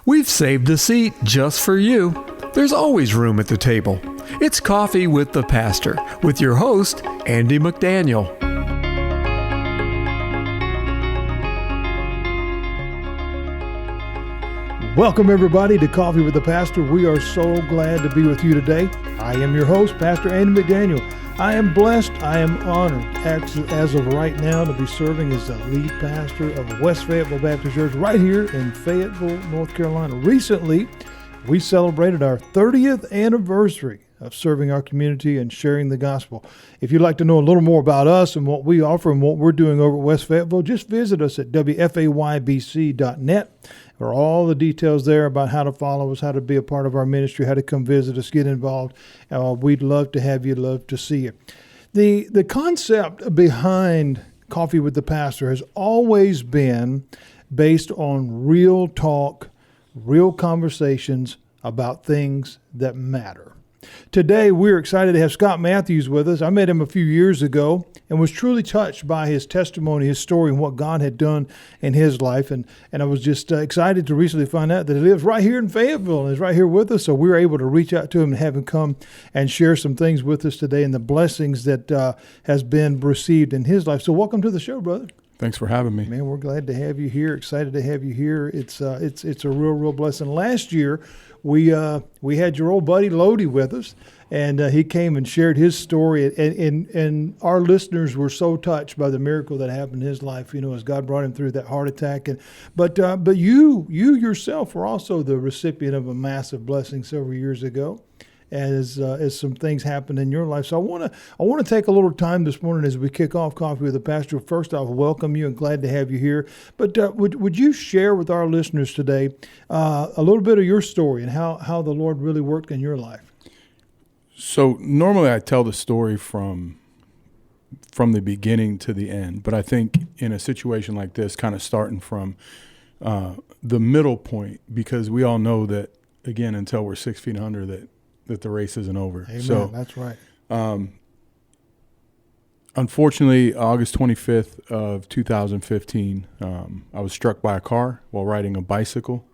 We've saved a seat just for you. There's always room at the table. It's Coffee with the Pastor with your host, Andy McDaniel. Welcome, everybody, to Coffee with the Pastor. We are so glad to be with you today. I am your host, Pastor Andy McDaniel. I am blessed, I am honored as of right now to be serving as the lead pastor of West Fayetteville Baptist Church right here in Fayetteville, North Carolina. Recently, we celebrated our 30th anniversary of serving our community and sharing the gospel. If you'd like to know a little more about us and what we offer and what we're doing over at West Fayetteville, just visit us at wfaybc.net. For all the details there about how to follow us, how to be a part of our ministry, how to come visit us, get involved. We'd love to have you, love to see you. The concept behind Coffee with the Pastor has always been based on real talk, real conversations about things that matter. Today, we're excited to have Scott Matthews with us. I met him a few years ago and was truly touched by his testimony, his story, and what God had done in his life. And I was just excited to recently find out that he lives right here in Fayetteville and is right here with us. So we were able to reach out to him and have him come and share some things with us today and the blessings that has been received in his life. So welcome to the show, brother. Thanks for having me. Man, we're glad to have you here. Excited to have you here. It's a real blessing. Last year, we had your old buddy Lodi with us, and he came and shared his story, and our listeners were so touched by the miracle that happened in his life, as God brought him through that heart attack. But you yourself were also the recipient of a massive blessing several years ago, as some things happened in your life. So I want to take a little time this morning as we kick off Coffee with the Pastor. First off, welcome you and glad to have you here. But would you share with our listeners today a little bit of your story and how the Lord really worked in your life? So normally I tell the story from the beginning to the end, but I think in a situation like this, kind of starting from the middle point, because we all know that, again, until we're 6 feet under, that the race isn't over. Amen. So that's right. Unfortunately, August 25th of 2015, I was struck by a car while riding a bicycle.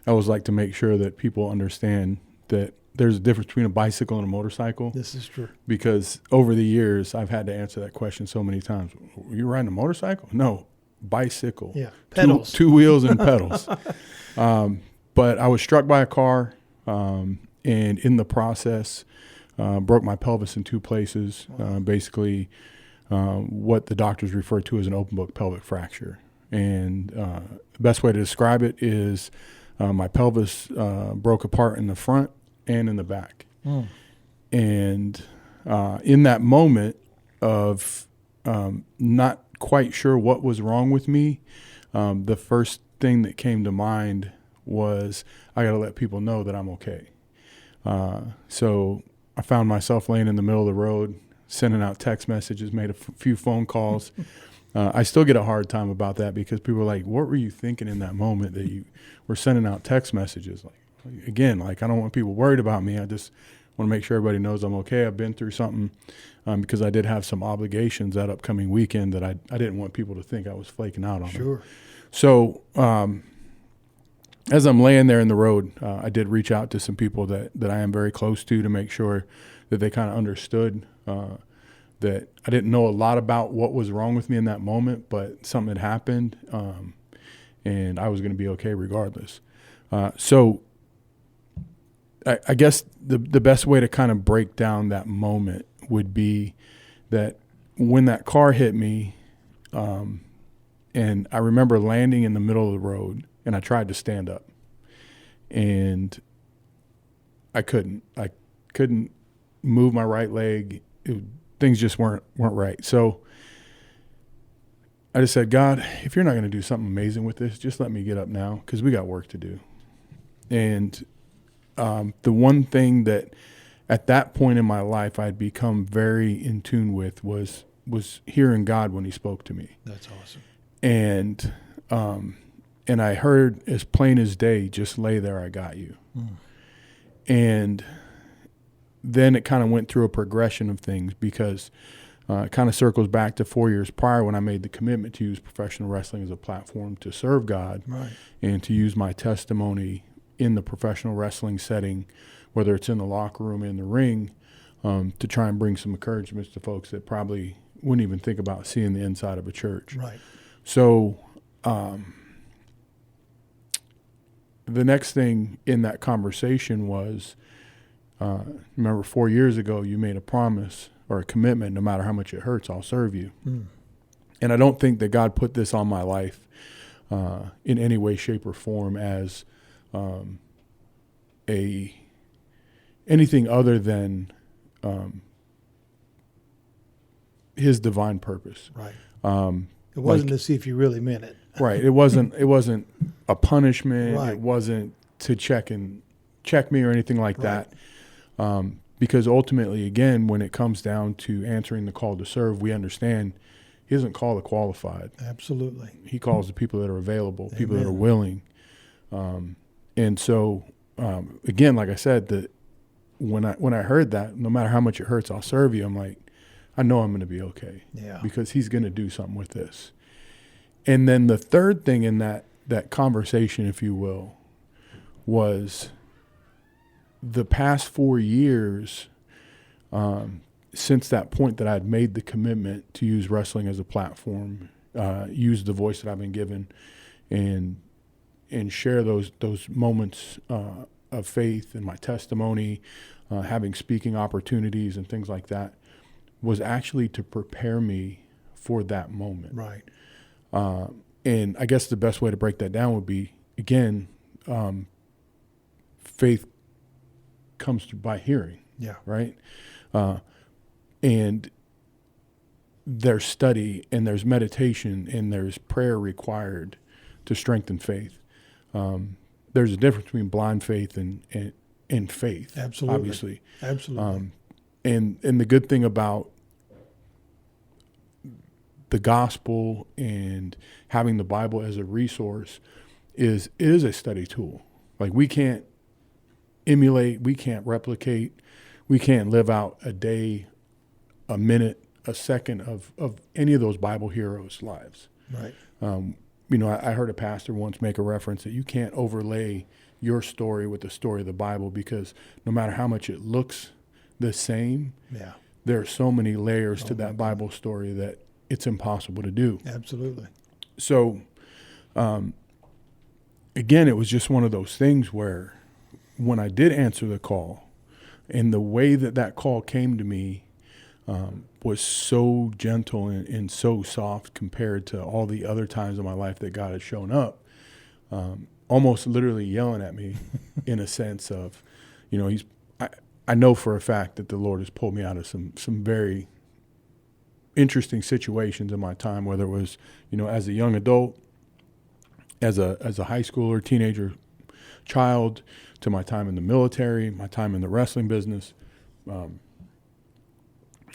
I always like to make sure that people understand that there's a difference between a bicycle and a motorcycle. This is true. Because over the years, I've had to answer that question so many times. Were you riding a motorcycle? No, bicycle. Yeah, pedals. Two wheels and pedals. But I was struck by a car. And in the process, broke my pelvis in two places, basically what the doctors refer to as an open book pelvic fracture. And the best way to describe it is my pelvis broke apart in the front and in the back. And in that moment of not quite sure what was wrong with me, the first thing that came to mind was I got to let people know that I'm okay. So I found myself laying in the middle of the road, sending out text messages, made a few phone calls. I still get a hard time about that because people are like, what were you thinking in that moment that you were sending out text messages? I don't want people worried about me. I just want to make sure everybody knows I'm okay. I've been through something because I did have some obligations that upcoming weekend that I didn't want people to think I was flaking out on them. Sure. So, as I'm laying there in the road, I did reach out to some people that I am very close to make sure that they kind of understood that I didn't know a lot about what was wrong with me in that moment, but something had happened, and I was going to be okay regardless. So I guess the best way to kind of break down that moment would be that when that car hit me, and I remember landing in the middle of the road, and I tried to stand up, and I couldn't. I couldn't move my right leg. Things just weren't right. So I just said, God, if you're not going to do something amazing with this, just let me get up now because we got work to do. And the one thing that at that point in my life I'd become very in tune with was hearing God when he spoke to me. That's awesome. And I heard as plain as day, just lay there, I got you. And then it kind of went through a progression of things because it kind of circles back to 4 years prior when I made the commitment to use professional wrestling as a platform to serve God, Right. and to use my testimony in the professional wrestling setting, whether it's in the locker room, in the ring, to try and bring some encouragement to folks that probably wouldn't even think about seeing the inside of a church. Right. So the next thing in that conversation was, remember 4 years ago, you made a promise or a commitment, no matter how much it hurts, I'll serve you. And I don't think that God put this on my life in any way, shape, or form as anything other than his divine purpose. Right. It like- wasn't to see if you really meant it. Right. It wasn't a punishment. Right. It wasn't to check me or anything like Right. that. Because ultimately, again, when it comes down to answering the call to serve, we understand he doesn't call the qualified. Absolutely. He calls the people that are available, people that are Amen. willing. And so, again, like I said, when I heard that, no matter how much it hurts, I'll serve you, I'm like, I know I'm going to be okay. Yeah. Because he's going to do something with this. And then the third thing in that conversation, if you will, was the past 4 years, since that point that I'd made the commitment to use wrestling as a platform, use the voice that I've been given, and share those moments of faith and my testimony, having speaking opportunities and things like that, was actually to prepare me for that moment. Right. And I guess the best way to break that down would be, again, faith comes by hearing, Yeah. right? And there's study and there's meditation and there's prayer required to strengthen faith. There's a difference between blind faith and faith, Absolutely. obviously. Absolutely. And the good thing about the gospel and having the Bible as a resource is it is a study tool. Like, we can't emulate, we can't replicate, we can't live out a day, a minute, a second of any of those Bible heroes' lives. Right. I heard a pastor once make a reference that you can't overlay your story with the story of the Bible, because no matter how much it looks the same, Yeah. there are so many layers to that Bible story that it's impossible to do. Absolutely. So, again, it was just one of those things where when I did answer the call, and the way that call came to me was so gentle and so soft compared to all the other times in my life that God had shown up, almost literally yelling at me in a sense of, I know for a fact that the Lord has pulled me out of some very interesting situations in my time, whether it was, as a young adult, as a high schooler, teenager, child, to my time in the military, my time in the wrestling business,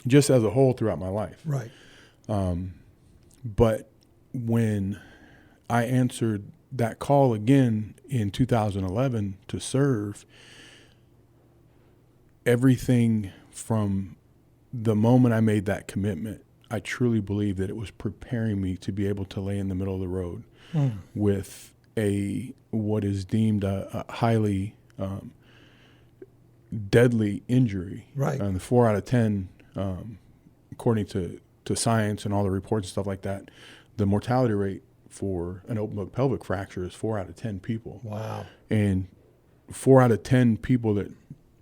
just as a whole throughout my life. Right. But when I answered that call again in 2011 to serve, everything from the moment I made that commitment, I truly believe that it was preparing me to be able to lay in the middle of the road with what is deemed a highly deadly injury. Right. The 4 out of 10, according to science and all the reports and stuff like that, the mortality rate for an open book pelvic fracture is 4 out of 10 people. Wow. And 4 out of 10 people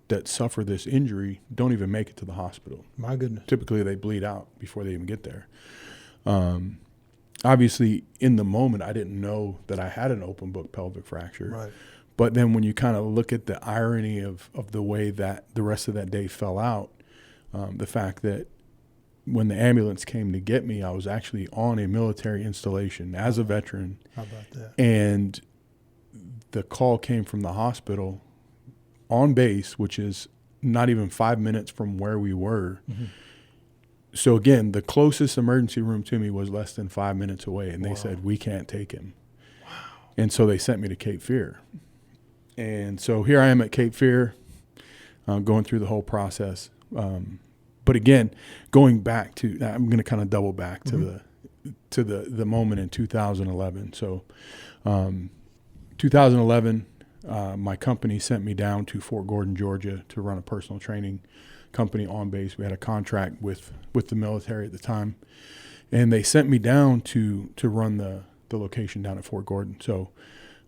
that suffer this injury don't even make it to the hospital. My goodness. Typically, they bleed out before they even get there. Obviously, in the moment, I didn't know that I had an open book pelvic fracture. Right. But then when you kind of look at the irony of the way that the rest of that day fell out, the fact that when the ambulance came to get me, I was actually on a military installation as a veteran. How about that? And the call came from the hospital on base, which is not even 5 minutes from where we were. Mm-hmm. So again, the closest emergency room to me was less than 5 minutes away, and they said, we can't take him. Wow. And so they sent me to Cape Fear. And so here I am at Cape Fear, going through the whole process. But again, going back to, I'm going to kind of double back to the moment in 2011. So 2011, my company sent me down to Fort Gordon, Georgia to run a personal training company on base. We had a contract with the military at the time. And they sent me down to run the location down at Fort Gordon. So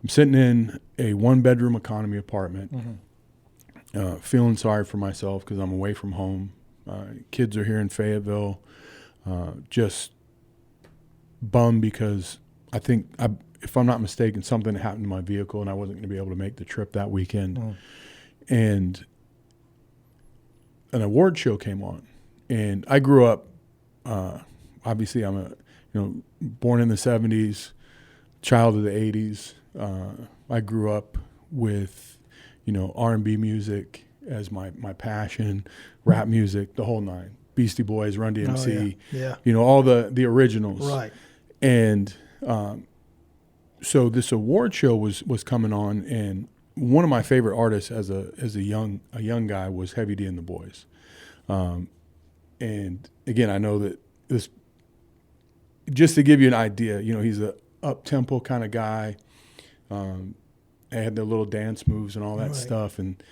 I'm sitting in a 1-bedroom economy apartment, feeling sorry for myself because I'm away from home. Kids are here in Fayetteville, just bummed because I think, if I'm not mistaken, something happened to my vehicle and I wasn't going to be able to make the trip that weekend. And an award show came on. And I grew up, obviously I'm born in the 70s, child of the 80s. I grew up with, R&B music as my passion, rap music, the whole nine. Beastie Boys, Run DMC, all the originals. Right. And so this award show was coming on, and one of my favorite artists as a young guy was Heavy D and the Boys. And again, I know that this, just to give you an idea, he's a up-tempo kind of guy. I had the little dance moves and all that stuff, and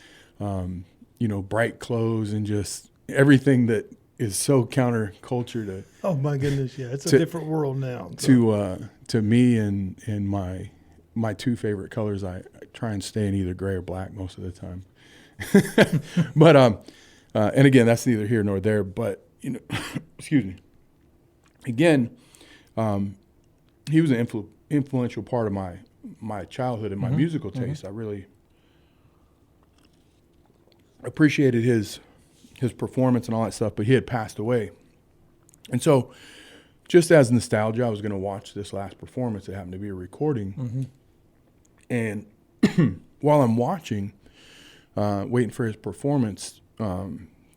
bright clothes and just everything that is so counterculture to. Oh my goodness, yeah, it's a different world now. So. To me and my two favorite colors, I try and stay in either gray or black most of the time. But and again, that's neither here nor there. But excuse me. Again, he was an influential part of my childhood and my musical taste. I really appreciated his performance and all that stuff, but he had passed away. And so just as nostalgia, I was going to watch this last performance. It happened to be a recording. And while I'm watching, waiting for his performance,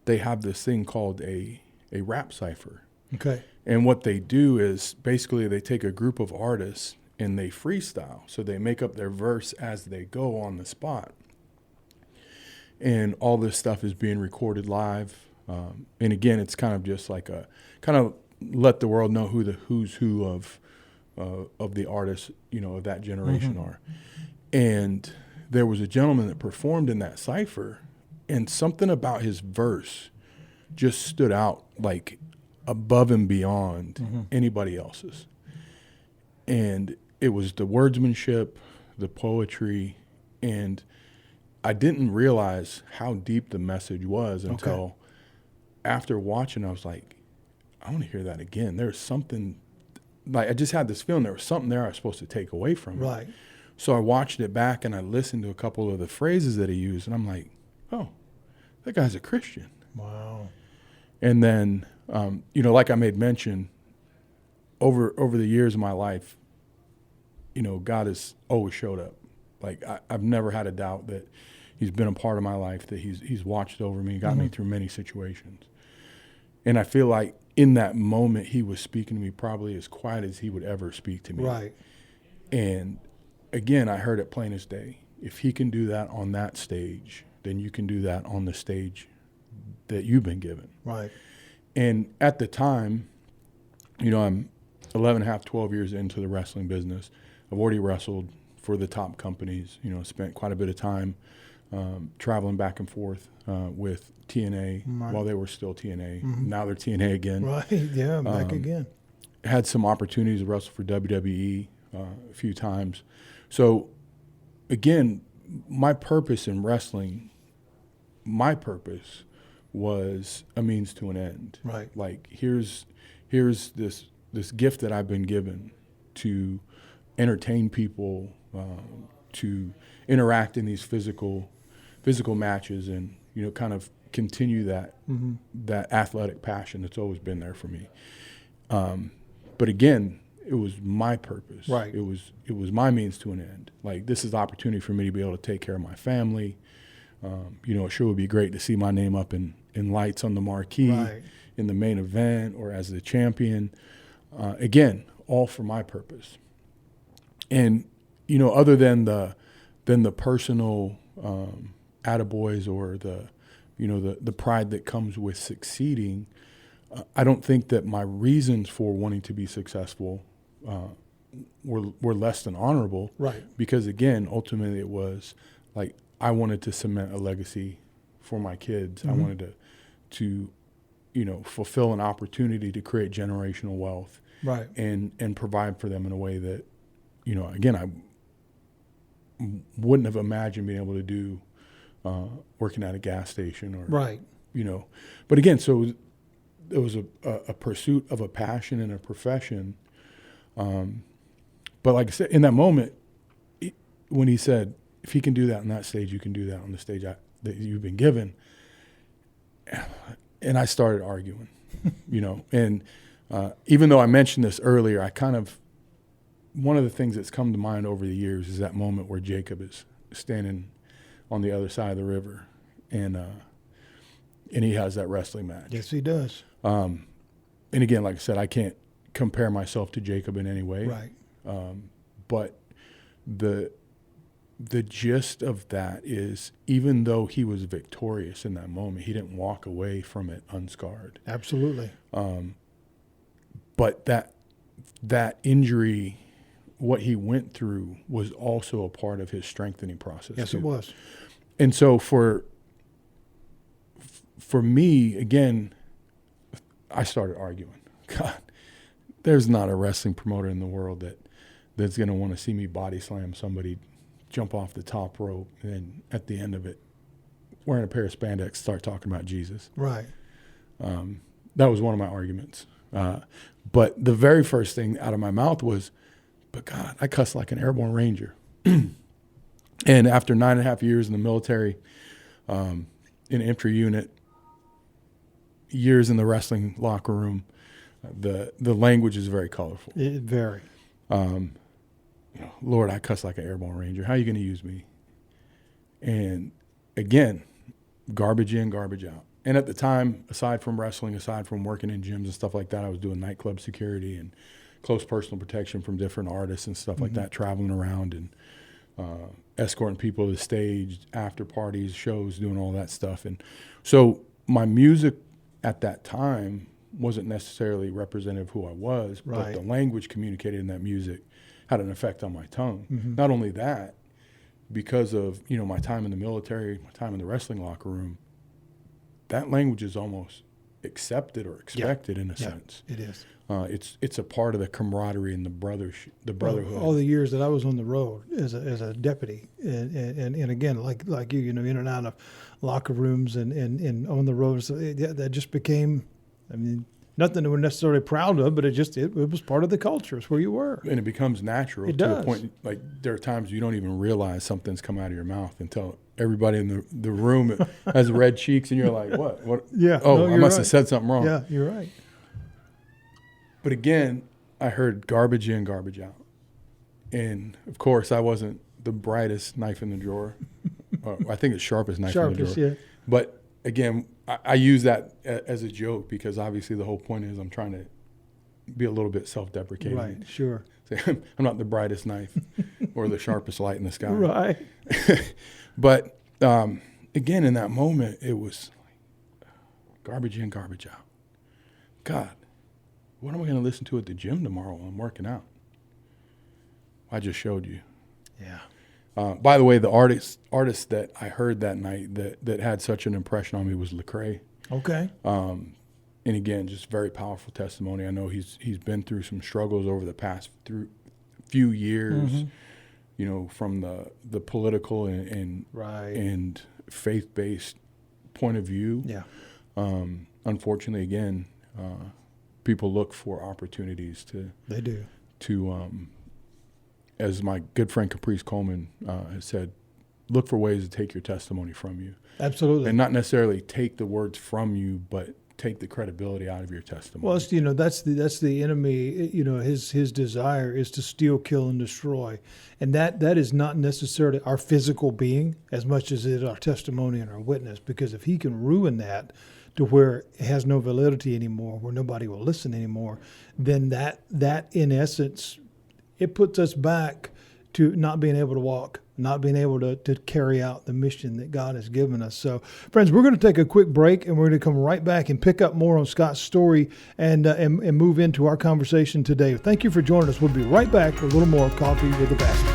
they have this thing called a rap cipher. Okay. And what they do is basically they take a group of artists and they freestyle. So they make up their verse as they go on the spot. And all this stuff is being recorded live. And again, it's kind of just like let the world know who the who's who of the artists, of that generation are. And there was a gentleman that performed in that cipher, and something about his verse just stood out like above and beyond anybody else's. And it was the wordsmanship, the poetry, and I didn't realize how deep the message was until after watching. I was like, I want to hear that again. There's something, like I just had this feeling there was something there I was supposed to take away from it. Right. So I watched it back and I listened to a couple of the phrases that he used, and I'm like, oh, that guy's a Christian. Wow. And then, like I made mention, over the years of my life, God has always showed up. Like I've never had a doubt that he's been a part of my life, that he's watched over me, got me through many situations. And I feel like in that moment, he was speaking to me probably as quiet as he would ever speak to me. Right. And again, I heard it plain as day. If he can do that on that stage, then you can do that on the stage that you've been given. Right. And at the time, I'm 11 and a half, 12 years into the wrestling business. I've already wrestled for the top companies, spent quite a bit of time traveling back and forth with TNA while they were still TNA. Now they're TNA again. Right, yeah, back again. Had some opportunities to wrestle for WWE a few times. So, again, my purpose in wrestling, was a means to an end. Right. Like, here's this gift that I've been given to entertain people, to interact in these physical matches, and kind of continue that athletic passion that's always been there for me. But again, it was my purpose. Right. It was my means to an end. Like, this is the opportunity for me to be able to take care of my family. It sure would be great to see my name up in lights on the marquee, in the main event, or as the champion. Again, all for my purpose. And other than the personal attaboys or the pride that comes with succeeding. I don't think that my reasons for wanting to be successful were less than honorable. Right. Because again, ultimately it was like I wanted to cement a legacy for my kids. I wanted to fulfill an opportunity to create generational wealth. Right. And provide for them in a way that, again, I wouldn't have imagined being able to do working at a gas station or, Right. But again, so it was a pursuit of a passion and a profession. But like I said, in that moment, when he said, if he can do that on that stage, you can do that on the stage that you've been given. And I started arguing, and even though I mentioned this earlier, one of the things that's come to mind over the years is that moment where Jacob is standing on the other side of the river, and he has that wrestling match. Yes, he does. And again, like I said, I can't compare myself to Jacob in any way. Right. But the gist of that is, even though he was victorious in that moment, he didn't walk away from it unscarred. Absolutely. But that injury, what he went through, was also a part of his strengthening process. Yes, too. it was. And so for me, again, I started arguing. God, there's not a wrestling promoter in the world that's going to want to see me body slam somebody, jump off the top rope, and then at the end of it, wearing a pair of spandex, start talking about Jesus. Right. That was one of my arguments. But the very first thing out of my mouth was, but God, I cuss like an airborne ranger. And after 9.5 years in the military, in infantry unit, years in the wrestling locker room, the language is very colorful. Very. Lord, I cuss like an airborne ranger. How are you going to use me? And again, garbage in, garbage out. And at the time, aside from wrestling, aside from working in gyms and stuff like that, I was doing nightclub security and close personal protection from different artists and stuff like that, traveling around and escorting people to the stage, after parties, shows, doing all that stuff. And so my music at that time wasn't necessarily representative of who I was, Right. but the language communicated in that music had an effect on my tongue. Not only that, because of my time in the military, my time in the wrestling locker room, that language is almost accepted or expected in a sense. It is. It's a part of the camaraderie and the brotherhood. All the years that I was on the road as a deputy, and again, like you, in and out of locker rooms and on the roads, that just became, nothing that we're necessarily proud of, but it was part of the culture. It's where you were. And it becomes natural It to does. the point, like there are times you don't even realize something's come out of your mouth until everybody in the room has red cheeks and you're like, what? Yeah. Oh, no, I you're must right. have said something wrong. Yeah, you're right. But again, I heard garbage in, garbage out. And of course, I wasn't the brightest knife in the drawer. I think it's sharpest knife in the drawer. Yeah. But again, I use that as a joke because obviously the whole point is I'm trying to be a little bit self-deprecating. Right. Sure. Say, I'm not the brightest knife or the sharpest light in the sky. Right. But again, in that moment, it was garbage in, garbage out. God, what am I going to listen to at the gym tomorrow while I'm working out? I just showed you. Yeah. By the way, the artist that I heard that night that had such an impression on me was Lecrae. Okay. And again, just very powerful testimony. I know he's been through some struggles over the past few years, from the political and Right. and faith-based point of view. Yeah. Unfortunately, again, people look for opportunities They do. to as my good friend Caprice Coleman has said, look for ways to take your testimony from you. Absolutely. And not necessarily take the words from you, but take the credibility out of your testimony. Well, it's, that's the enemy. His desire is to steal, kill, and destroy, and that is not necessarily our physical being as much as it is our testimony and our witness. Because if he can ruin that to where it has no validity anymore, where nobody will listen anymore, then that in essence, it puts us back to not being able to walk, not being able to carry out the mission that God has given us. So, friends, we're going to take a quick break, and we're going to come right back and pick up more on Scott's story and move into our conversation today. Thank you for joining us. We'll be right back with a little more Coffee with the Pastor.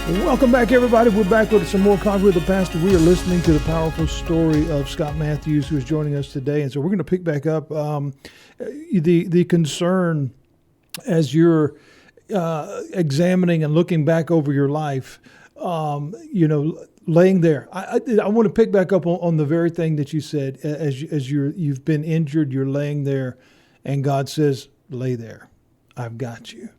Welcome back, everybody. We're back with some more Coffee with the Pastor. We are listening to the powerful story of Scott Matthews, who is joining us today. And so we're going to pick back up the concern as you're examining and looking back over your life, laying there. I want to pick back up on the very thing that you said. As you've been injured, you're laying there, and God says, lay there. I've got you.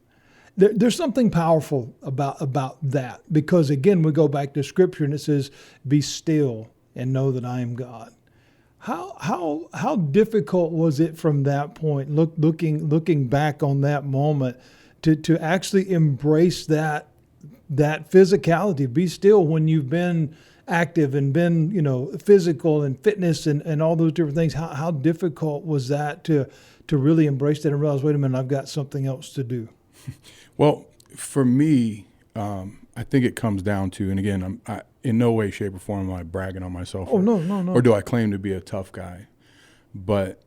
There's something powerful about that, because again, we go back to Scripture and it says, "Be still and know that I am God." How difficult was it from that point, looking back on that moment, to actually embrace that physicality, be still when you've been active and been physical and fitness and all those different things? How difficult was that to really embrace that and realize, wait a minute, I've got something else to do? Well, for me, I think it comes down to, and again, I in no way, shape, or form am I bragging on myself. No. Or do I claim to be a tough guy? But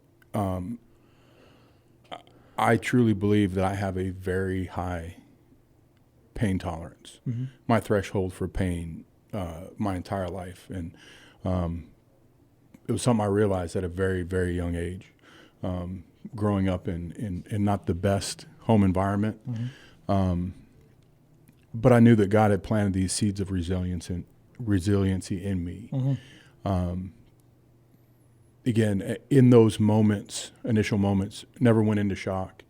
I truly believe that I have a very high pain tolerance. Mm-hmm. My threshold for pain, my entire life, and it was something I realized at a very, very young age. Growing up in not the best home environment. Mm-hmm. But I knew that God had planted these seeds of resiliency in me. Mm-hmm. Again, in those moments, initial moments, never went into shock.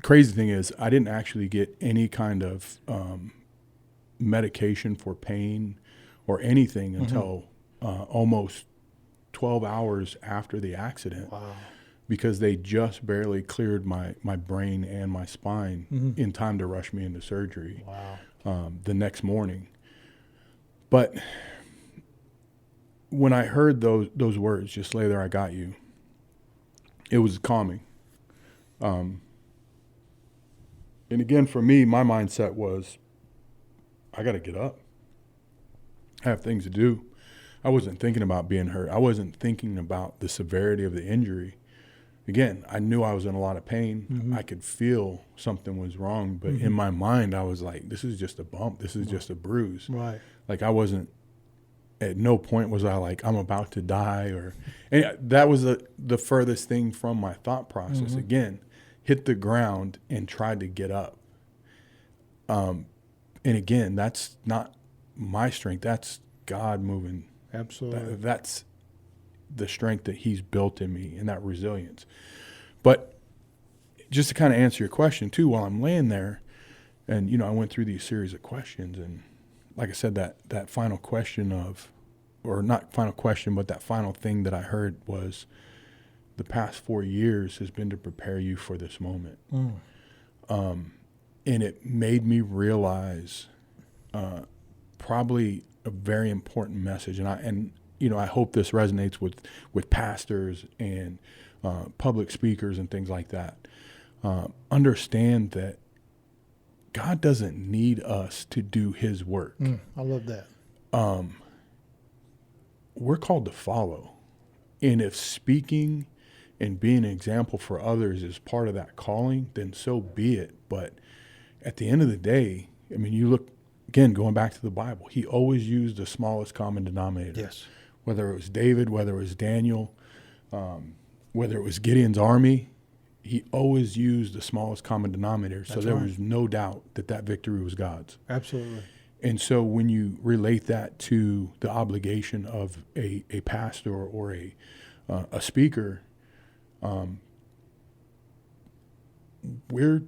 Crazy thing is, I didn't actually get any kind of medication for pain or anything mm-hmm. until almost 12 hours after the accident. Wow. Because they just barely cleared my brain and my spine mm-hmm. in time to rush me into surgery. Wow. The next morning. But when I heard those words, just lay there, I got you, it was calming. And again, for me, my mindset was, I got to get up. I have things to do. I wasn't thinking about being hurt. I wasn't thinking about the severity of the injury. Again, I knew I was in a lot of pain. Mm-hmm. I could feel something was wrong, but mm-hmm. in my mind, I was like, this is just a bump. This is just a bruise. Right. Like I wasn't, at no point was I like, I'm about to die and that was the furthest thing from my thought process. Mm-hmm. Again, hit the ground and tried to get up. And again, that's not my strength. That's God moving. Absolutely. That's the strength that he's built in me and that resilience. But just to kind of answer your question too, while I'm laying there and, I went through these series of questions, and like I said, that final question or not final question, but that final thing that I heard was, the past 4 years has been to prepare you for this moment. Mm. And it made me realize, probably a very important message. And I hope this resonates with pastors and public speakers and things like that. Understand that God doesn't need us to do his work. I love that. We're called to follow. And if speaking and being an example for others is part of that calling, then so be it. But at the end of the day, I mean, you look, again, going back to the Bible, he always used the smallest common denominator. Yes. Whether it was David, whether it was Daniel, whether it was Gideon's army, he always used the smallest common denominator. So there was no doubt that victory was God's. Absolutely. And so when you relate that to the obligation of a pastor or a speaker, we're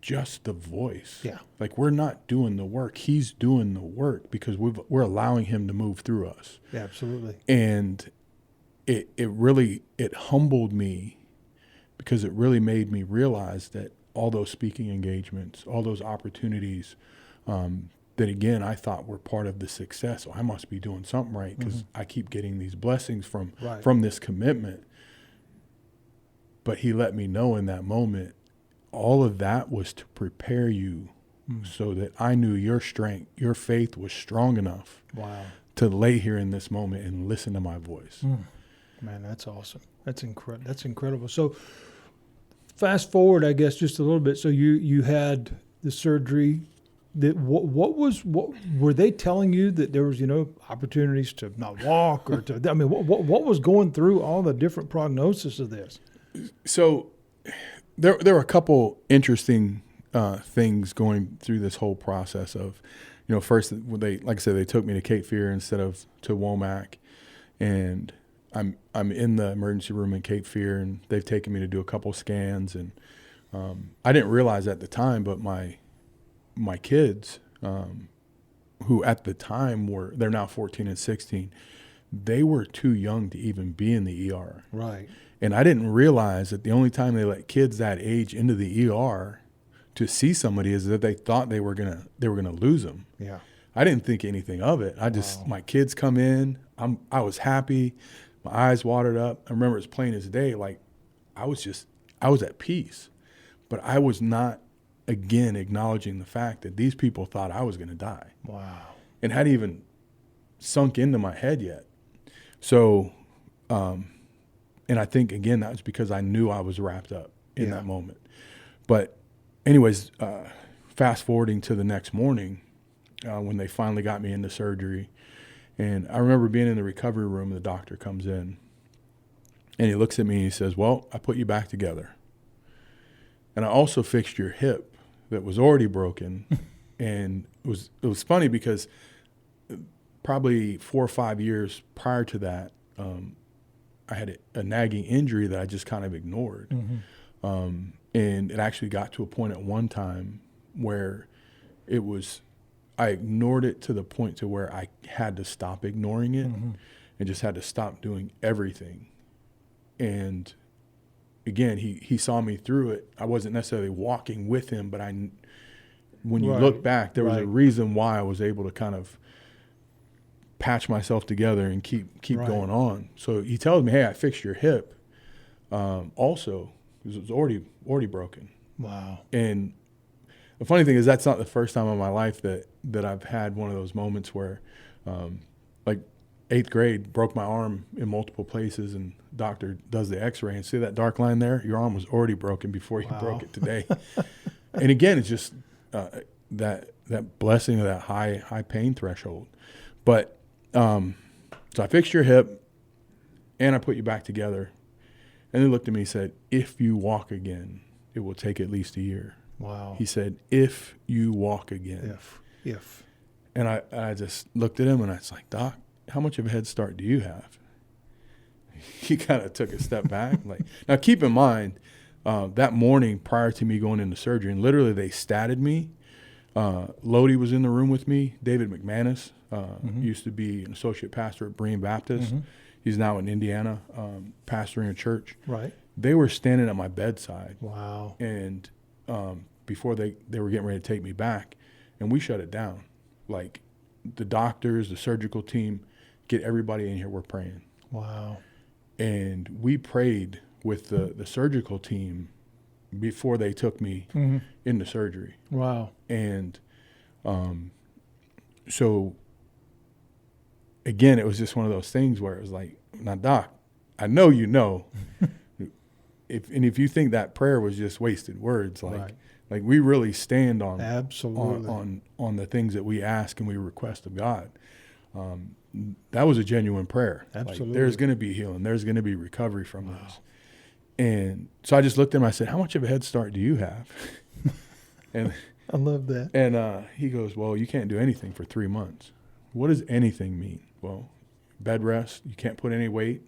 just the voice. Yeah. Like we're not doing the work. He's doing the work because we're allowing him to move through us. Yeah, absolutely. And it really humbled me, because it really made me realize that all those speaking engagements, all those opportunities, that again I thought were part of the success. So I must be doing something right because I keep getting these blessings from this commitment. But he let me know in that moment, all of that was to prepare you so that I knew your strength, your faith was strong enough to lay here in this moment and listen to my voice. Man, that's awesome. That's incredible. That's incredible. So fast forward, I guess, just a little bit. So you had the surgery. What were they telling you that there was, opportunities to not walk or to, I mean, what was going through all the different prognosis of this? So there were a couple interesting things going through this whole process of, first like I said, they took me to Cape Fear instead of to Womack, and I'm in the emergency room in Cape Fear, and they've taken me to do a couple scans, and I didn't realize at the time, but my kids, who at the time they're now 14 and 16, they were too young to even be in the ER. Right. And I didn't realize that the only time they let kids that age into the ER to see somebody is that they thought they were gonna lose them. Yeah. I didn't think anything of it. My kids come in. I was happy. My eyes watered up. I remember as plain as day. Like I was at peace, but I was not again acknowledging the fact that these people thought I was gonna die. Wow. And hadn't even sunk into my head yet. So. And I think, again, that was because I knew I was wrapped up in that moment. But anyways, fast forwarding to the next morning when they finally got me into surgery. And I remember being in the recovery room, the doctor comes in. And he looks at me and he says, well, I put you back together. And I also fixed your hip that was already broken. And it was funny because probably 4 or 5 years prior to that, I had a nagging injury that I just kind of ignored. And it actually got to a point at one time where I ignored it to the point to where I had to stop ignoring it and just had to stop doing everything. And again, he saw me through it. I wasn't necessarily walking with him, but when you look back, there was a reason why I was able to kind of patch myself together and keep going on. So he tells me, hey, I fixed your hip. Also, because it was already broken. Wow. And the funny thing is that's not the first time in my life that I've had one of those moments where, like 8th grade, broke my arm in multiple places, and doctor does the x-ray and see that dark line there? Your arm was already broken before you broke it today. And again, it's just that blessing of that high pain threshold. But so I fixed your hip and I put you back together. And he looked at me and said, if you walk again, it will take at least a year. Wow. He said, if you walk again. If. And I just looked at him and I was like, Doc, how much of a head start do you have? He kind of took a step back. Now keep in mind, that morning prior to me going into surgery, and literally they statted me. Lodi was in the room with me. David McManus used to be an associate pastor at Berean Baptist. He's now in Indiana, pastoring a church. Right. They were standing at my bedside. Wow. And before they were getting ready to take me back, and we shut it down. Like the doctors, the surgical team, get everybody in here, we're praying. Wow. And we prayed with the surgical team before they took me into surgery. Wow. And so, again, it was just one of those things where it was like, now, Doc, I know you know. If you think that prayer was just wasted words, like we really stand on absolutely on the things that we ask and we request of God. That was a genuine prayer. Absolutely. Like, there's going to be healing. There's going to be recovery from this. And so I just looked at him. I said, how much of a head start do you have? And I love that. And he goes, well, you can't do anything for 3 months. What does anything mean? Well, bed rest. You can't put any weight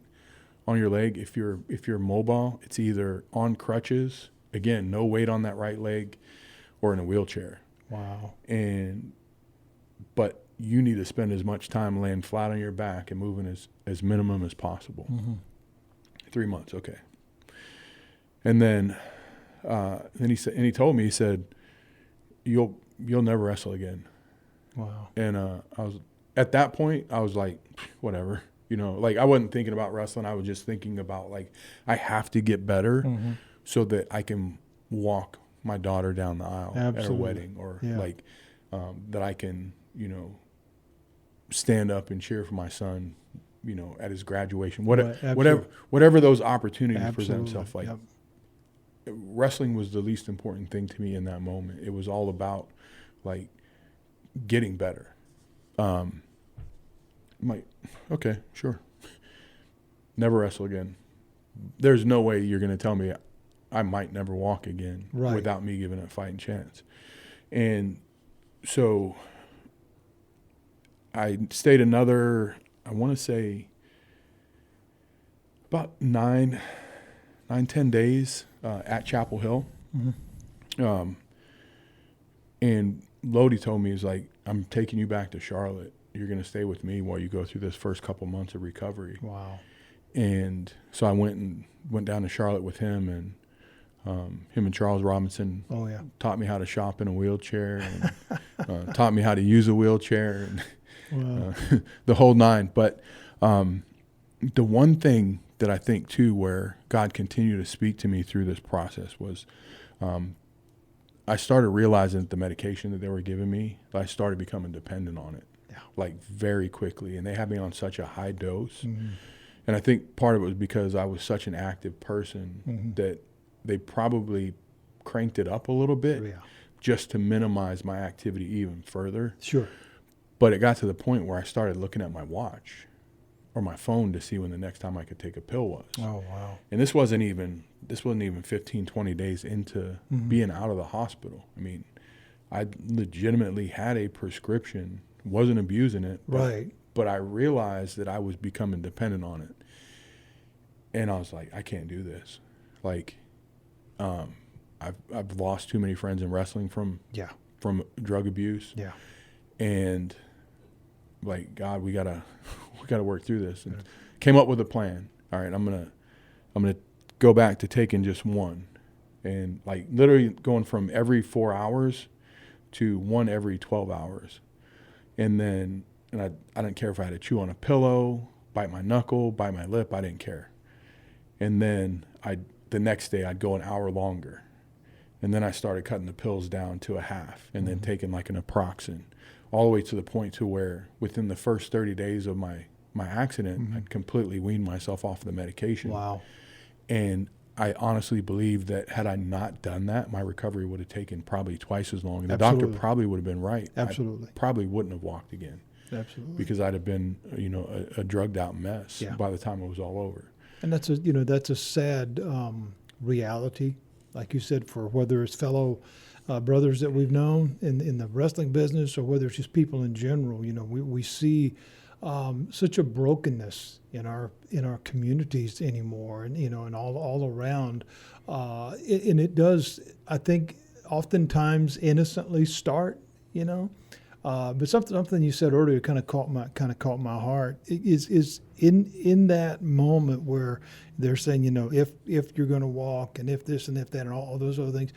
on your leg. If you're mobile, it's either on crutches, again, no weight on that right leg, or in a wheelchair. Wow. But you need to spend as much time laying flat on your back and moving as minimum as possible. 3 months, okay. And then he said, and he told me, he said, you'll never wrestle again. Wow. And I was at that point, I was like, whatever, like I wasn't thinking about wrestling. I was just thinking about like, I have to get better so that I can walk my daughter down the aisle at her wedding, or like that I can, stand up and cheer for my son, at his graduation, whatever those opportunities present themselves. Like wrestling was the least important thing to me in that moment. It was all about like getting better. Okay, sure. Never wrestle again. There's no way you're going to tell me I might never walk again without me giving it a fighting chance. And so I stayed another, I want to say about 10 days at Chapel Hill. And Lodi told me, he's like, I'm taking you back to Charlotte. You're going to stay with me while you go through this first couple months of recovery. Wow. And so I went down to Charlotte with him, and him and Charles Robinson taught me how to shop in a wheelchair, and taught me how to use a wheelchair, and the whole nine. But the one thing that I think too, where God continued to speak to me through this process was, I started realizing that the medication that they were giving me, I started becoming dependent on it, like very quickly. And they had me on such a high dose. And I think part of it was because I was such an active person that they probably cranked it up a little bit just to minimize my activity even further. Sure. But it got to the point where I started looking at my watch or my phone to see when the next time I could take a pill was. Oh, wow. And this wasn't even 15, 20 days into being out of the hospital. I mean, I legitimately had a prescription, wasn't abusing it. But I realized that I was becoming dependent on it. And I was like, I can't do this. Like, I've lost too many friends in wrestling from drug abuse. And like, God, we gotta work through this. And came up with a plan. All right, I'm gonna go back to taking just one, and like literally going from every 4 hours to one every 12 hours. And I didn't care if I had to chew on a pillow, bite my knuckle, bite my lip. I didn't care. And then the next day I'd go an hour longer. And then I started cutting the pills down to a half, and then taking like an Naproxen, all the way to the point to where within the first 30 days of my accident, I'd completely weaned myself off the medication. Wow. And I honestly believe that had I not done that, my recovery would have taken probably twice as long. And the doctor probably would have been right. Absolutely. I probably wouldn't have walked again. Absolutely. Because I'd have been, a drugged out mess by the time it was all over. And that's a sad reality, like you said, for whether it's fellow brothers that we've known in the wrestling business, or whether it's just people in general. We see such a brokenness in our communities anymore, and all around, and it does, I think, oftentimes innocently start, but something you said earlier kind of caught my heart. Is in that moment where they're saying, if you're going to walk, and if this and if that and all those other things.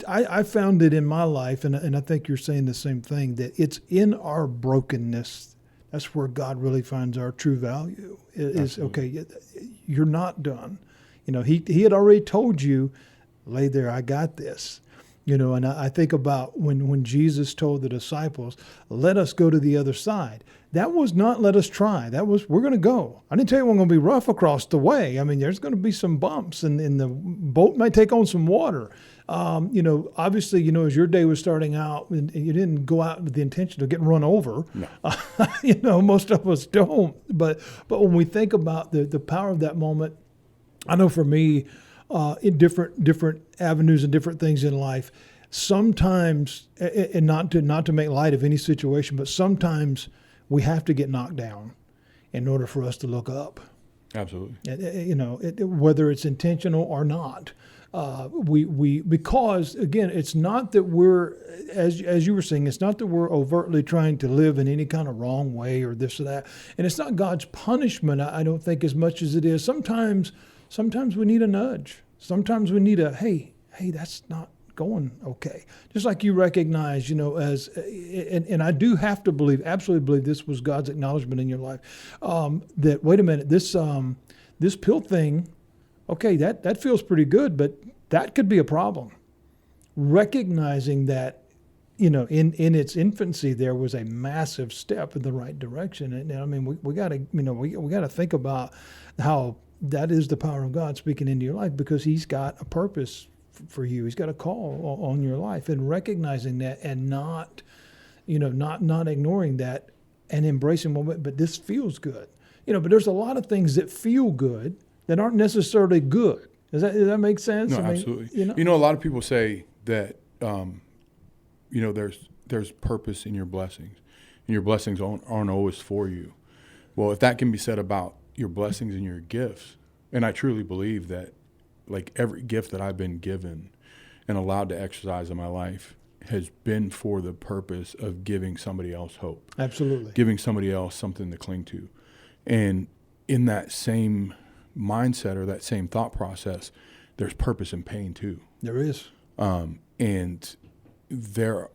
I found it in my life, and I think you're saying the same thing, that it's in our brokenness. That's where God really finds our true value. Is okay, you're not done. He had already told you, lay there, I got this. And I think about when Jesus told the disciples, let us go to the other side. That was not let us try. That was, we're going to go. I didn't tell you we're going to be rough across the way. I mean, there's going to be some bumps, and the boat might take on some water. Obviously, as your day was starting out, and you didn't go out with the intention of getting run over. No. Most of us don't. But when we think about the power of that moment, I know for me, in different avenues and different things in life, sometimes, and not to make light of any situation, but sometimes we have to get knocked down in order for us to look up. Absolutely. Whether it's intentional or not. Because again, it's not that we're, as you were saying, it's not that we're overtly trying to live in any kind of wrong way or this or that. And it's not God's punishment, I don't think, as much as it is. Sometimes we need a nudge. Sometimes we need hey, that's not going okay. Just like you recognize, and I do have to believe, absolutely believe this was God's acknowledgement in your life, that, wait a minute, this pill thing, okay, that feels pretty good, but that could be a problem. Recognizing that, in its infancy, there was a massive step in the right direction. And I mean, we got to, we got to think about how that is the power of God speaking into your life, because He's got a purpose for you. He's got a call on your life, and recognizing that, and not ignoring that, and embracing, but this feels good. But there's a lot of things that feel good that aren't necessarily good. Does that make sense? No, absolutely. A lot of people say that, there's purpose in your blessings, and your blessings aren't always for you. Well, if that can be said about your blessings and your gifts, and I truly believe that, like, every gift that I've been given and allowed to exercise in my life has been for the purpose of giving somebody else hope. Absolutely. Giving somebody else something to cling to. And in that same mindset, or that same thought process, there's purpose in pain too. There is. And there,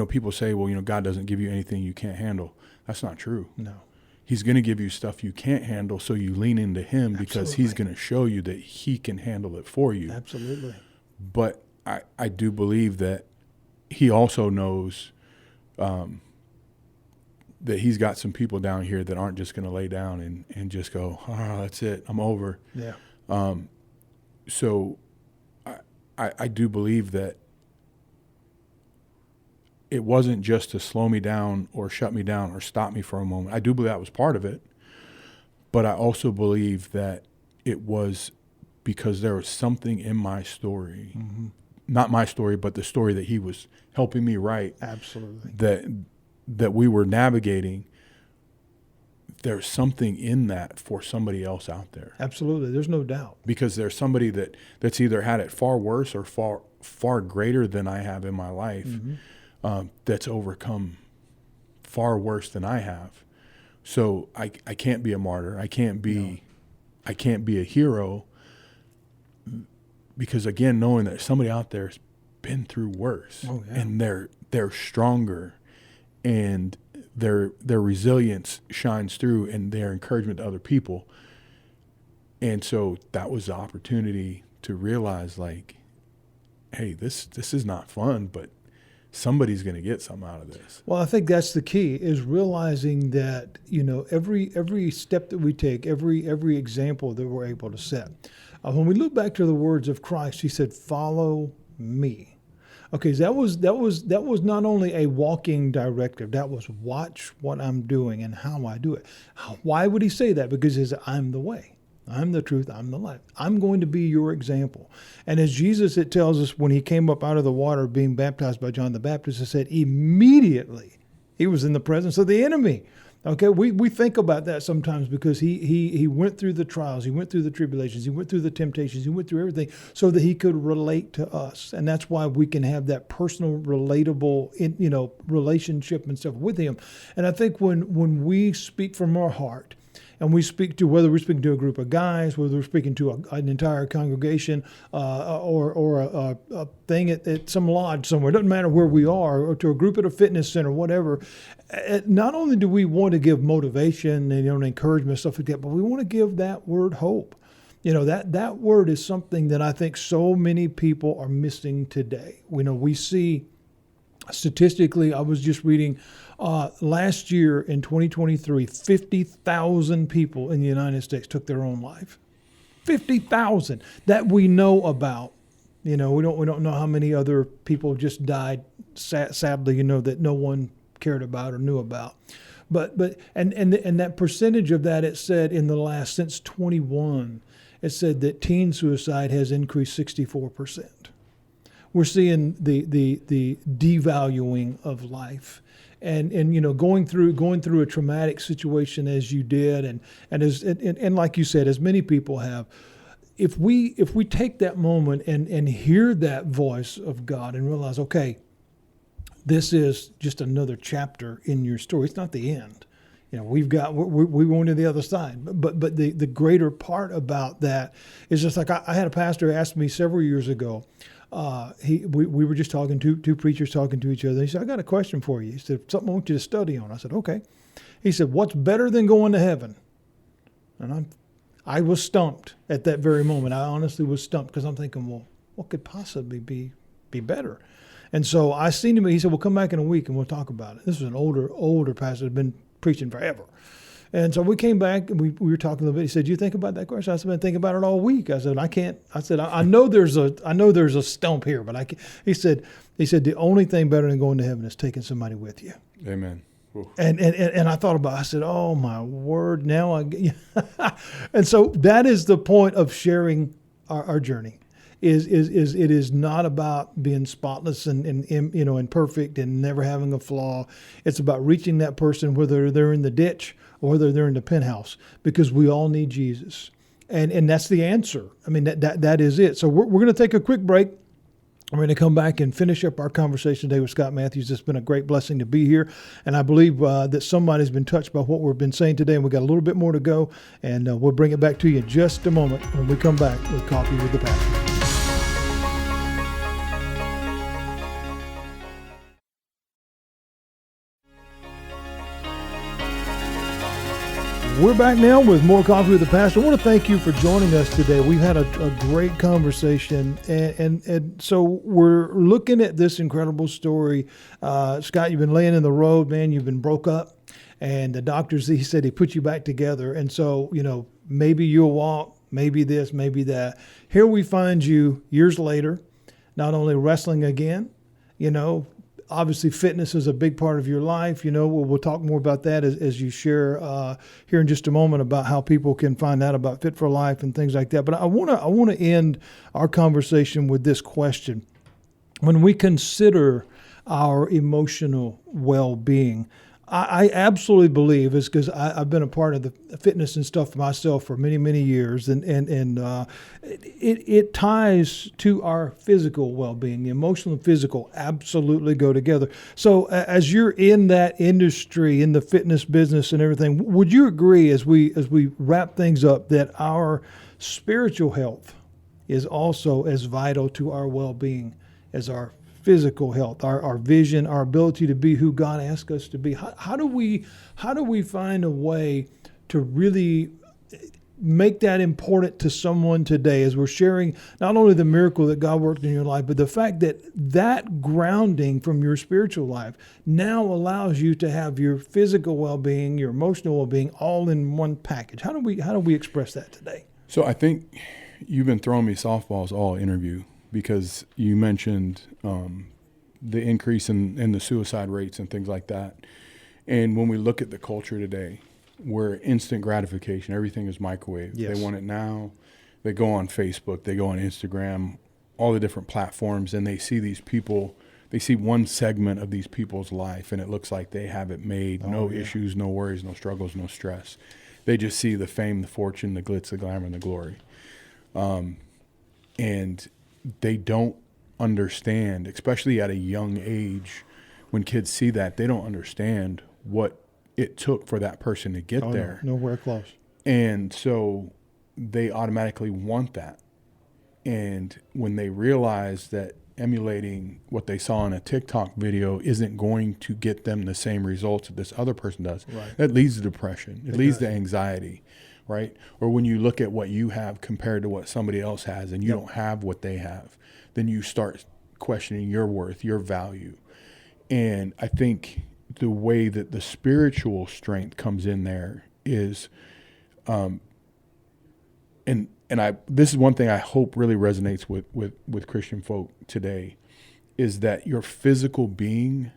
people say, well, God doesn't give you anything you can't handle. That's not true. No. He's going to give you stuff you can't handle, so you lean into Him, because Absolutely. He's going to show you that He can handle it for you. Absolutely. But I do believe that He also knows that He's got some people down here that aren't just going to lay down and just go, that's it, I'm over. Yeah. So I do believe that it wasn't just to slow me down or shut me down or stop me for a moment. I do believe that was part of it. But I also believe that it was because there was something in my story, Mm-hmm. not my story, but the story that He was helping me write. Absolutely. That we were navigating. There's something in that for somebody else out there. Absolutely. There's no doubt. Because there's somebody that's either had it far worse or far greater than I have in my life, Mm-hmm. That's overcome far worse than I have. So I can't be a martyr. I can't be a hero, because, again, knowing that somebody out there's been through worse, and they're stronger, and their resilience shines through, and their encouragement to other people. And so that was the opportunity to realize, like, hey, this is not fun, but somebody's going to get something out of this. Well, I think that's the key, is realizing that, every step that we take, every example that we're able to set. When we look back to the words of Christ, He said, "Follow me." Okay, so that was not only a walking directive. That was, watch what I'm doing and how I do it. Why would He say that? Because He says, "I'm the way. I'm the truth, I'm the life. I'm going to be your example." And as Jesus, it tells us, when He came up out of the water being baptized by John the Baptist, it said immediately He was in the presence of the enemy. Okay, we think about that sometimes, because he went through the trials, He went through the tribulations, He went through the temptations, He went through everything so that He could relate to us. And that's why we can have that personal, relatable, relationship and stuff with Him. And I think when we speak from our heart, and we speak to, whether we're speaking to a group of guys, whether we're speaking to an entire congregation, or a thing at some lodge somewhere, it doesn't matter where we are, or to a group at a fitness center, whatever. Not only do we want to give motivation and encouragement, stuff like that, but we want to give that word hope. That word is something that I think so many people are missing today. We see statistically, I was just reading last year in 2023, 50,000 people in the United States took their own life. 50,000 that we know about. We don't know how many other people just died, sadly, that no one cared about or knew about. But that percentage of that, it said since 21, it said that teen suicide has increased 64%. We're seeing the devaluing of life, and going through a traumatic situation as you did, and like you said, as many people have. If we take that moment and hear that voice of God and realize, okay, this is just another chapter in your story. It's not the end. we went to the other side. But the greater part about that is just like I had a pastor ask me several years ago. We were just talking, two preachers talking to each other. He said, I got a question for you. He said, something I want you to study on. I said, okay. He said, what's better than going to heaven? And I was stumped at that very moment. I honestly was stumped because I'm thinking, well, what could possibly be better? And so I seen him. He said, well, come back in a week and we'll talk about it. This was an older pastor who'd been preaching forever. And so we came back and we were talking a little bit. He said, "You think about that question?" I said, "I've been thinking about it all week." I said, "I can't." I said, "I know there's a stump here, but I can't." He said, "The only thing better than going to heaven is taking somebody with you." Amen. Ooh. And I thought about it. I said, "Oh my word!" Now and so that is the point of sharing our journey. Is it is not about being spotless and perfect and never having a flaw. It's about reaching that person, whether they're in the ditch or whether they're in the penthouse, because we all need Jesus, and that's the answer. I mean that is it. So we're going to take a quick break. We're going to come back and finish up our conversation today with Scott Matthews. It's been a great blessing to be here, and I believe that somebody's been touched by what we've been saying today, and we got a little bit more to go, and we'll bring it back to you in just a moment when we come back with Coffee with the Pastor. We're back now with more Coffee with the Pastor. I want to thank you for joining us today. We've had a great conversation, and so we're looking at this incredible story. Scott, you've been laying in the road, man. You've been broke up, and the doctors, he said, he put you back together. And so, maybe you'll walk, maybe this, maybe that. Here we find you years later, not only wrestling again, obviously fitness is a big part of your life. We'll talk more about that as you share here in just a moment about how people can find out about Fit for Life and things like that. But I want to end our conversation with this question. When we consider our emotional well-being, I absolutely believe, is because I've been a part of the fitness and stuff myself for many, many years, and it ties to our physical well-being. The emotional and physical absolutely go together. So as you're in that industry, in the fitness business and everything, would you agree, as we wrap things up, that our spiritual health is also as vital to our well-being as our physical health, our vision, our ability to be who God asked us to be? How do we find a way to really make that important to someone today, as we're sharing not only the miracle that God worked in your life, but the fact that grounding from your spiritual life now allows you to have your physical well-being, your emotional well-being, all in one package? How do we express that today? So I think you've been throwing me softballs all interview, because you mentioned the increase in the suicide rates and things like that. And when we look at the culture today, where instant gratification, everything is microwave. Yes. They want it now. They go on Facebook, they go on Instagram, all the different platforms, and they see these people, they see one segment of these people's life, and it looks like they have it made. Issues, no worries, no struggles, no stress. They just see the fame, the fortune, the glitz, the glamour, and the glory. And they don't understand, especially at a young age, when kids see that, they don't understand what it took for that person to get there. Nowhere close. And so they automatically want that. And when they realize that emulating what they saw in a TikTok video isn't going to get them the same results that this other person does, right, that leads to depression. It leads to anxiety. Right? Or when you look at what you have compared to what somebody else has, and you don't have what they have, then you start questioning your worth, your value. And I think the way that the spiritual strength comes in there is, this is one thing I hope really resonates with Christian folk today, is that your physical being,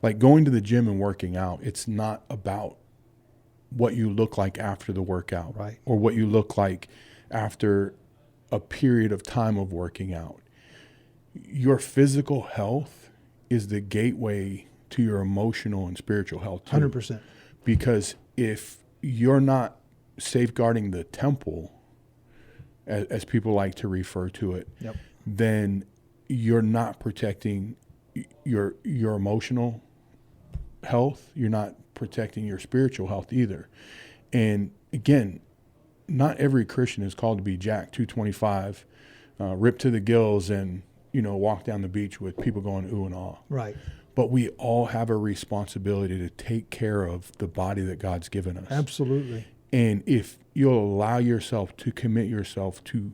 like going to the gym and working out, it's not about what you look like after the workout, right, or what you look like after a period of time of working out. Your physical health is the gateway to your emotional and spiritual health too. 100%. Because if you're not safeguarding the temple, as people like to refer to it, yep, then you're not protecting your emotional health, you're not protecting your spiritual health either. And again, not every Christian is called to be Jack 225, ripped to the gills, and walk down the beach with people going ooh and ah. Right. But we all have a responsibility to take care of the body that God's given us. Absolutely. And if you'll allow yourself to commit yourself to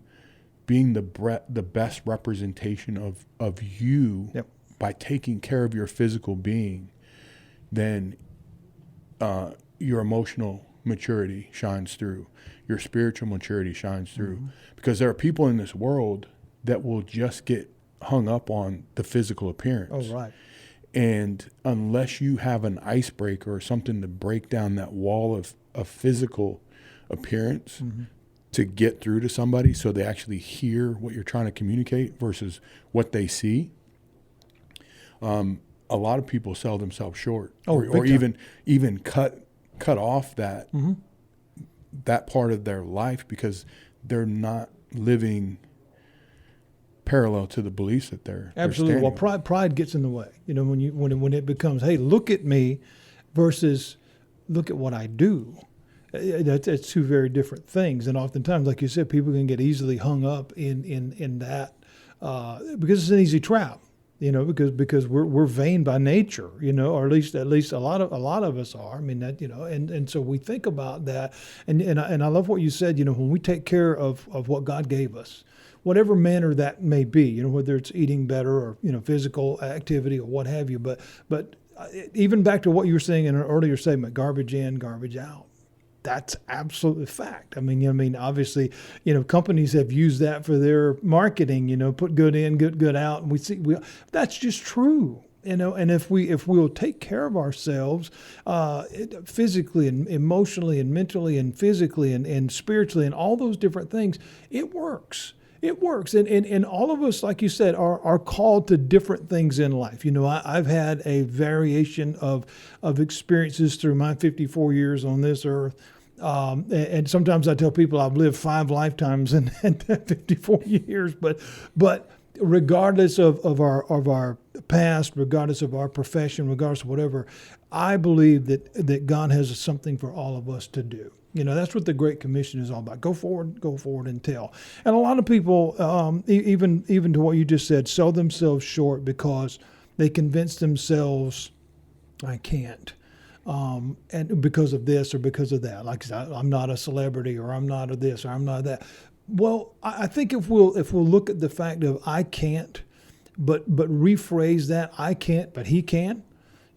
being the best representation of you, Yep. by taking care of your physical being, then your emotional maturity shines through. Your spiritual maturity shines through. Mm-hmm. Because there are people in this world that will just get hung up on the physical appearance. Oh, right. And unless you have an icebreaker or something to break down that wall of physical appearance, mm-hmm. to get through to somebody so they actually hear what you're trying to communicate versus what they see, a lot of people sell themselves short, or even cut off that mm-hmm. that part of their life because they're not living parallel to the beliefs that they're absolutely. Well, pride gets in the way. When it becomes, hey, look at me, versus look at what I do. That's two very different things. And oftentimes, like you said, people can get easily hung up in that because it's an easy trap. Because we're vain by nature, or at least a lot of us are. I mean that, and so we think about that, and I love what you said. When we take care of what God gave us, whatever manner that may be, whether it's eating better or physical activity or what have you, but even back to what you were saying in an earlier segment, garbage in, garbage out. That's absolutely fact. I mean, obviously, companies have used that for their marketing. Put good in, good out, and that's just true. And if we'll take care of ourselves, physically and emotionally and mentally and physically and spiritually and all those different things, it works. It works. And all of us, like you said, are called to different things in life. I've had a variation of experiences through my 54 years on this earth. And sometimes I tell people I've lived 5 lifetimes in 54 years, but regardless of our past, regardless of our profession, regardless of whatever, I believe that God has something for all of us to do. That's what the Great Commission is all about. Go forward and tell. And a lot of people, even to what you just said, sell themselves short because they convince themselves, I can't. And because of this or because of that, like I said, I'm not a celebrity, or I'm not a this, or I'm not that. Well, I think if we'll look at the fact of I can't, but rephrase that, I can't, but he can.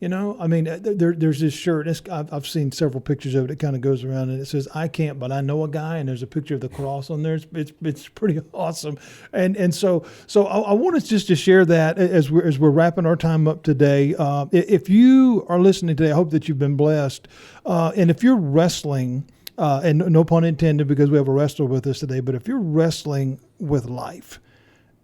There's this shirt. I've seen several pictures of it. It kind of goes around and it says, "I can't, but I know a guy," and there's a picture of the cross on there. It's pretty awesome. And so I want us just to share that as we're wrapping our time up today. If you are listening today, I hope that you've been blessed. And if you're wrestling, and no pun intended, because we have a wrestler with us today, but if you're wrestling with life,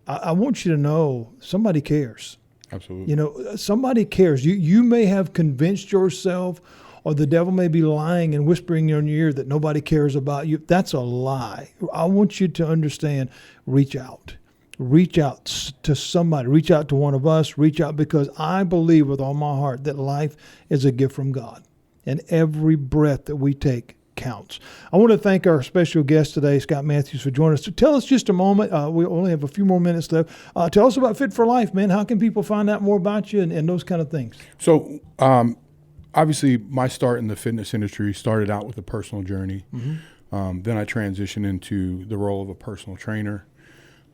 I want you to know somebody cares. Absolutely. Somebody cares. You may have convinced yourself, or the devil may be lying and whispering in your ear that nobody cares about you. That's a lie. I want you to understand, reach out. Reach out to somebody. Reach out to one of us. Reach out, because I believe with all my heart that life is a gift from God. And every breath that we take counts. I want to thank our special guest today, Scott Matthews, for joining us. So tell us just a moment. We only have a few more minutes left. Tell us about Fit for Life, man. How can people find out more about you and those kind of things? So, obviously, my start in the fitness industry started out with a personal journey. Mm-hmm. Then I transitioned into the role of a personal trainer.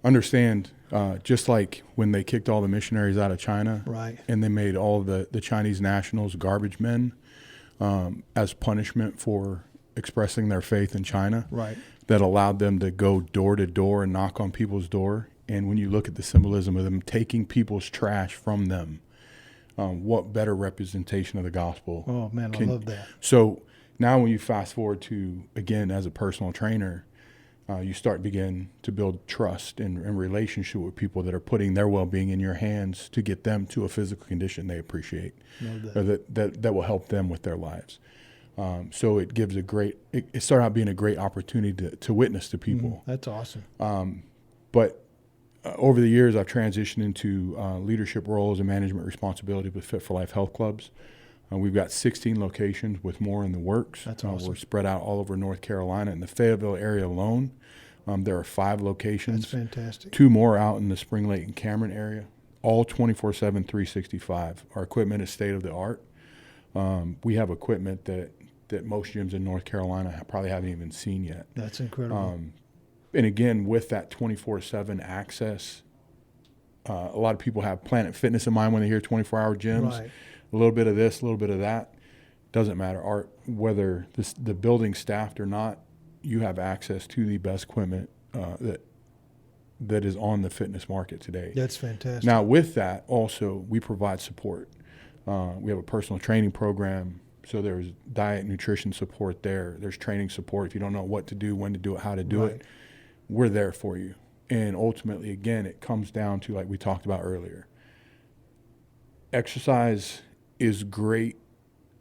Understand, just like when they kicked all the missionaries out of China, right, and they made all the Chinese nationals garbage men as punishment for expressing their faith in China, right, that allowed them to go door to door and knock on people's door. And when you look at the symbolism of them taking people's trash from them, what better representation of the gospel? Oh man, I love that. So now when you fast forward to, again, as a personal trainer, you begin to build trust and relationship with people that are putting their well-being in your hands to get them to a physical condition they appreciate, or that will help them with their lives. So it gives it started out being a great opportunity to witness to people. That's awesome. But over the years, I've transitioned into leadership roles and management responsibility with Fit for Life health clubs. We've got 16 locations with more in the works. That's awesome. We're spread out all over North Carolina. In the Fayetteville area alone, there are 5 locations. That's fantastic. 2 more out in the Spring Lake and Cameron area, all 24/7, 365. Our equipment is state-of-the-art. We have equipment that most gyms in North Carolina probably haven't even seen yet. That's incredible. And again, with that 24/7 access, a lot of people have Planet Fitness in mind when they hear 24-hour gyms. Right. A little bit of this, a little bit of that. Doesn't matter. Whether the building's staffed or not, you have access to the best equipment that is on the fitness market today. That's fantastic. Now, with that, also, we provide support. We have a personal training program, so there's diet and nutrition support there. There's training support. If you don't know what to do, when to do it, how to do it, we're there for you. And ultimately, again, it comes down to, like we talked about earlier, exercise is great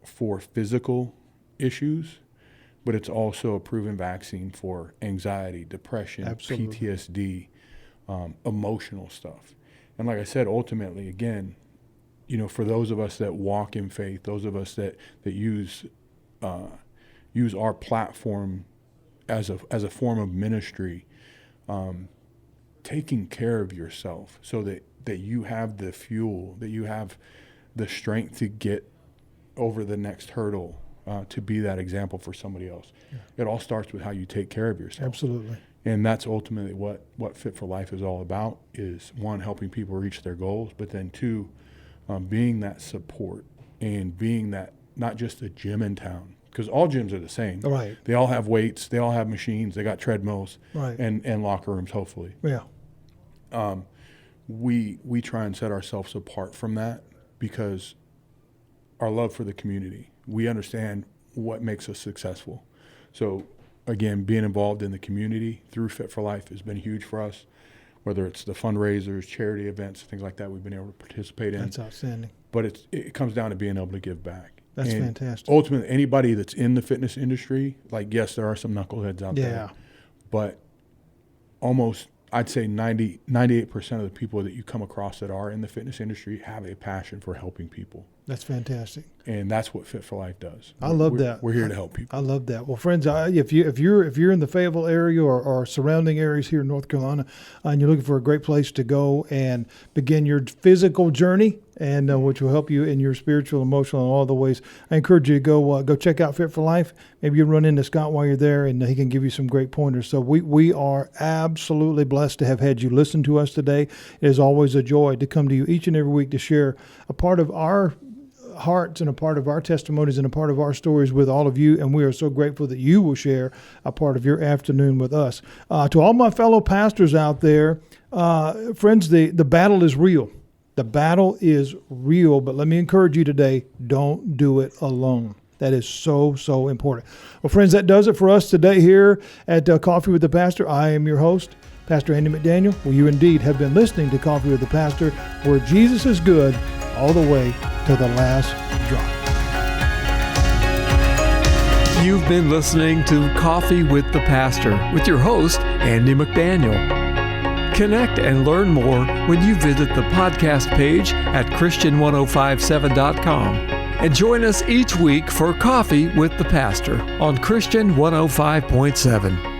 for physical issues, but it's also a proven vaccine for anxiety, depression, Absolutely. PTSD, emotional stuff. And like I said, ultimately, again, for those of us that walk in faith, those of us that use our platform as a form of ministry, taking care of yourself so that you have the fuel, that you have the strength to get over the next hurdle, to be that example for somebody else. Yeah. It all starts with how you take care of yourself. Absolutely. And that's ultimately what Fit for Life is all about, is 1, helping people reach their goals, but then 2, being that support and being that, not just a gym in town, because all gyms are the same. Right. They all have weights, they all have machines, they got treadmills, Right. and locker rooms, hopefully. Yeah. We try and set ourselves apart from that because our love for the community. We understand what makes us successful. So again, being involved in the community through Fit for Life has been huge for us, whether it's the fundraisers, charity events, things like that we've been able to participate in. That's outstanding. But it comes down to being able to give back. That's and fantastic. Ultimately, anybody that's in the fitness industry, like, yes, there are some knuckleheads out there, but almost, I'd say 98% of the people that you come across that are in the fitness industry have a passion for helping people. That's fantastic. And that's what Fit for Life does. I love that. We're here to help people. I love that. Well, friends, if you're in the Fayetteville area or surrounding areas here in North Carolina, and you're looking for a great place to go and begin your physical journey, and which will help you in your spiritual, emotional, and all the ways, I encourage you to go check out Fit for Life. Maybe you run into Scott while you're there, and he can give you some great pointers. So we are absolutely blessed to have had you listen to us today. It is always a joy to come to you each and every week to share a part of our hearts and a part of our testimonies and a part of our stories with all of you, and we are so grateful that you will share a part of your afternoon with us. To all my fellow pastors out there, friends, the battle is real. The battle is real, but let me encourage you today, don't do it alone. That is so, so important. Well, friends, that does it for us today here at Coffee with the Pastor. I am your host, Pastor Andy McDaniel. Well, you indeed have been listening to Coffee with the Pastor, where Jesus is good all the way to the last drop. You've been listening to Coffee with the Pastor with your host, Andy McDaniel. Connect and learn more when you visit the podcast page at Christian1057.com. And join us each week for Coffee with the Pastor on Christian 105.7.